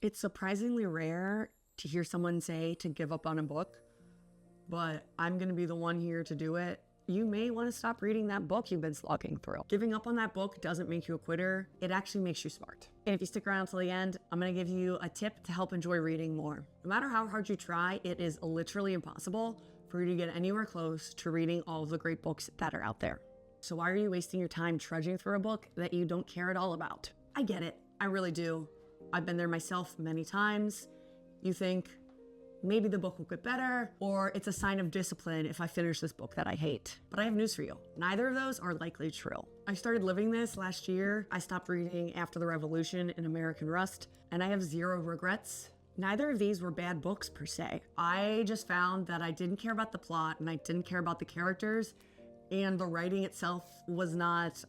It's surprisingly rare to hear someone say to give up on a book, but I'm going to be the one here to do it. You may want to stop reading that book you've been slogging through. Giving up on that book doesn't make you a quitter. It actually makes you smart. And if you stick around till the end, I'm going to give you a tip to help enjoy reading more. No matter how hard you try, it is literally impossible for you to get anywhere close to reading all of the great books that are out there. So why are you wasting your time trudging through a book that you don't care at all about? I get it. I really do. I've been there myself many times. You think, maybe the book will get better, or it's a sign of discipline if I finish this book that I hate. But I have news for you. Neither of those are likely true. I started living this last year. I stopped reading after the Revolution and American Rust, and I have zero regrets. Neither of these were bad books per se. I just found that I didn't care about the plot and I didn't care about the characters, and the writing itself was not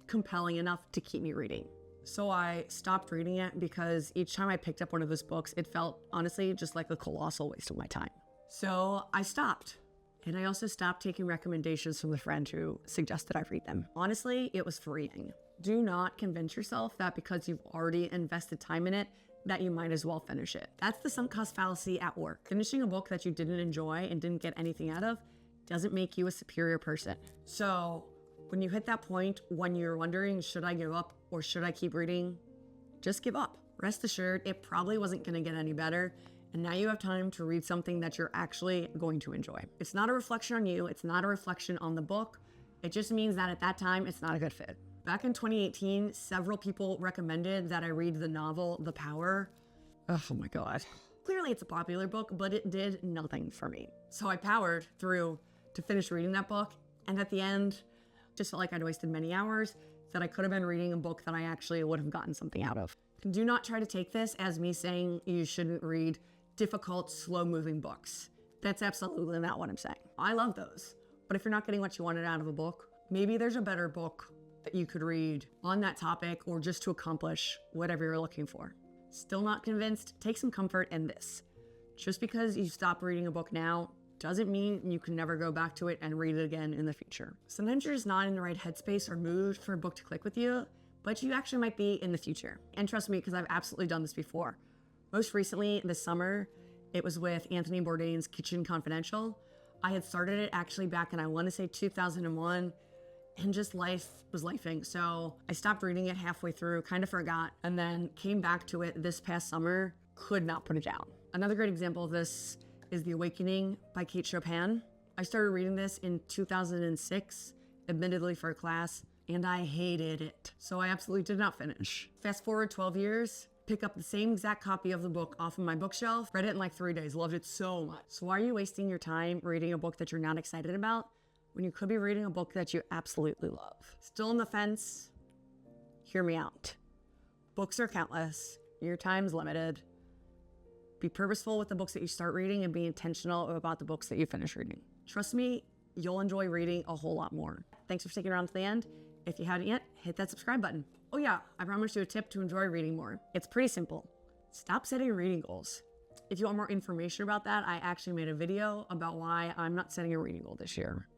compelling enough to keep me reading. So I stopped reading it because each time I picked up one of those books, it felt honestly just like a colossal waste of my time. So I stopped. And I also stopped taking recommendations from the friend who suggested I read them. Honestly, it was freeing. Do not convince yourself that because you've already invested time in it, that you might as well finish it. That's the sunk cost fallacy at work. Finishing a book that you didn't enjoy and didn't get anything out of doesn't make you a superior person. So when you hit that point when you're wondering, should I give up or should I keep reading? Just give up. Rest assured, it probably wasn't going to get any better. And now you have time to read something that you're actually going to enjoy. It's not a reflection on you. It's not a reflection on the book. It just means that at that time, it's not a good fit. Back in 2018, several people recommended that I read the novel, The Power. Oh my God. Clearly it's a popular book, but it did nothing for me. So I powered through to finish reading that book. And at the end, just felt like I'd wasted many hours that I could have been reading a book that I actually would have gotten something out of. Do not try to take this as me saying you shouldn't read difficult, slow-moving books. That's absolutely not what I'm saying. I love those. But if you're not getting what you wanted out of a book, maybe there's a better book that you could read on that topic or just to accomplish whatever you're looking for. Still not convinced? Take some comfort in this. Just because you stop reading a book now doesn't mean you can never go back to it and read it again in the future. Sometimes you're just not in the right headspace or mood for a book to click with you, but you actually might be in the future. And trust me, because I've absolutely done this before. Most recently this summer, it was with Anthony Bourdain's Kitchen Confidential. I had started it actually back in, I want to say 2001, and just life was lifing. So I stopped reading it halfway through, kind of forgot, and then came back to it this past summer, could not put it down. Another great example of this is The Awakening by Kate Chopin. I started reading this in 2006, admittedly for a class, and I hated it. So I absolutely did not finish. Fast forward 12 years, pick up the same exact copy of the book off of my bookshelf, read it in like 3 days, loved it so much. So why are you wasting your time reading a book that you're not excited about when you could be reading a book that you absolutely love? Still on the fence? Hear me out. Books are countless. Your time's limited. Be purposeful with the books that you start reading and be intentional about the books that you finish reading. Trust me, you'll enjoy reading a whole lot more. Thanks for sticking around to the end. If you haven't yet, hit that subscribe button. Oh yeah, I promised you a tip to enjoy reading more. It's pretty simple. Stop setting reading goals. If you want more information about that, I actually made a video about why I'm not setting a reading goal this year.